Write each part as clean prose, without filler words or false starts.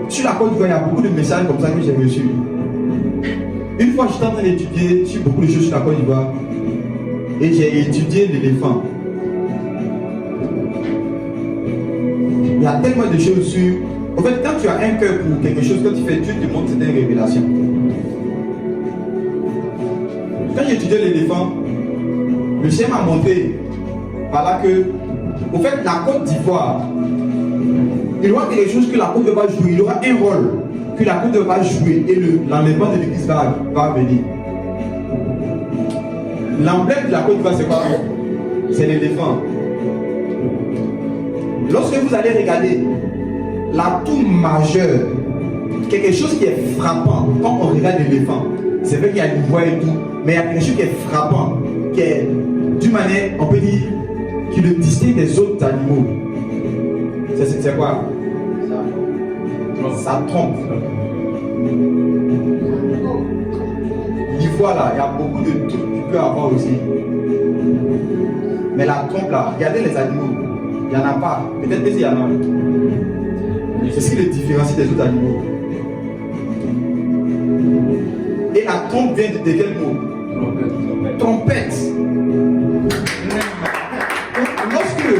sur la Côte d'Ivoire, il y a beaucoup de messages comme ça que j'ai reçus. Une fois, j'étais en train d'étudier sur beaucoup de choses sur la Côte d'Ivoire et j'ai étudié l'éléphant. Il y a tellement de choses sur... En fait, quand tu as un cœur pour quelque chose, quand tu fais, Dieu te montre certaines révélations. Quand j'ai étudié l'éléphant, le Seigneur m'a montré par là que, en fait, la Côte d'Ivoire, il y aura quelque chose que la Côte d'Ivoire va jouer, il y aura un rôle que la Côte d'Ivoire va jouer et l'enlèvement de l'église va venir. L'emblème de la Côte d'Ivoire, c'est quoi? C'est l'éléphant. Lorsque vous allez regarder l'atout majeur, quelque chose qui est frappant, quand on regarde l'éléphant, c'est vrai qu'il y a une voix et tout, mais il y a quelque chose qui est frappant, qui est, d'une manière, on peut dire, qui le distingue des autres animaux. C'est quoi? Ça trompe. L'ivoire là, il y a beaucoup de trucs que tu peux avoir aussi. Mais la trompe là, regardez les animaux. Il n'y en a pas. Peut-être qu'il y en a. C'est ce qui les différencie des autres animaux. Et la trompe vient de quel mot? Trompette. Lorsque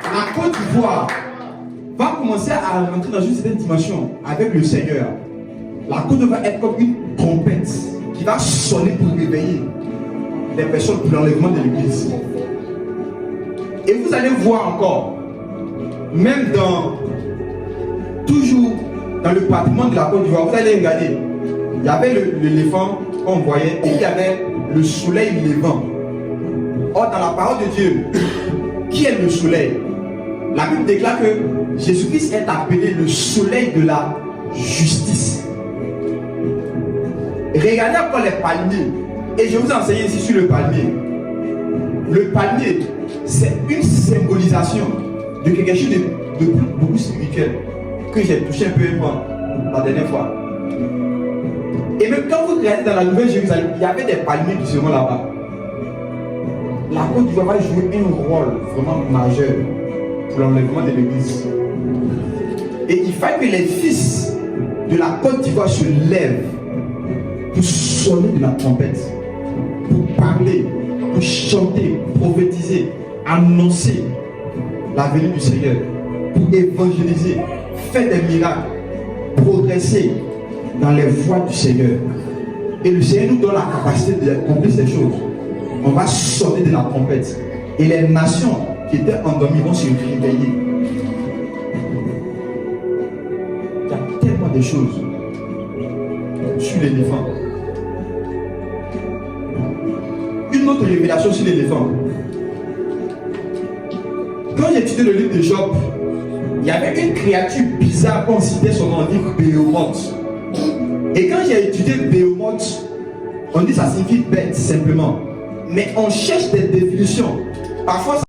la Côte d'Ivoire va commencer à rentrer dans une certaine dimension avec le Seigneur, la Côte d'Ivoire va être comme une trompette qui va sonner pour réveiller les personnes pour l'enlèvement de l'église. Et vous allez voir encore, même toujours dans le patrimoine de la Côte d'Ivoire, vous allez regarder, il y avait l'éléphant qu'on voyait et il y avait le soleil levant. Or, dans la parole de Dieu, qui est le soleil? La Bible déclare que Jésus-Christ est appelé le soleil de la justice. Regardez encore les palmiers. Et je vous enseigne ici sur le palmier. Le palmier, c'est une symbolisation de quelque chose de beaucoup spirituel que j'ai touché un peu la dernière fois. Et même quand vous regardez dans la Nouvelle Jérusalem, il y avait des palmiers qui seront là-bas. La Côte d'Ivoire va jouer un rôle vraiment majeur pour l'enlèvement de l'église. Et il fallait que les fils de la Côte d'Ivoire se lèvent pour sonner de la trompette, pour parler, pour chanter, prophétiser, annoncer la venue du Seigneur, pour évangéliser, faire des miracles, progresser dans les voies du Seigneur. Et le Seigneur nous donne la capacité d'accomplir ces choses. On va sonner de la trompette. Et les nations qui étaient endormies vont se réveiller. Il y a tellement de choses sur l'éléphant. Une autre révélation sur l'éléphant. Quand j'ai étudié le livre de Job, il y avait une créature bizarre qu'on citait son nom, on dit Béhémoth. Et quand j'ai étudié Béhémoth, on dit ça signifie bête simplement. Mais on cherche des définitions. Parfois,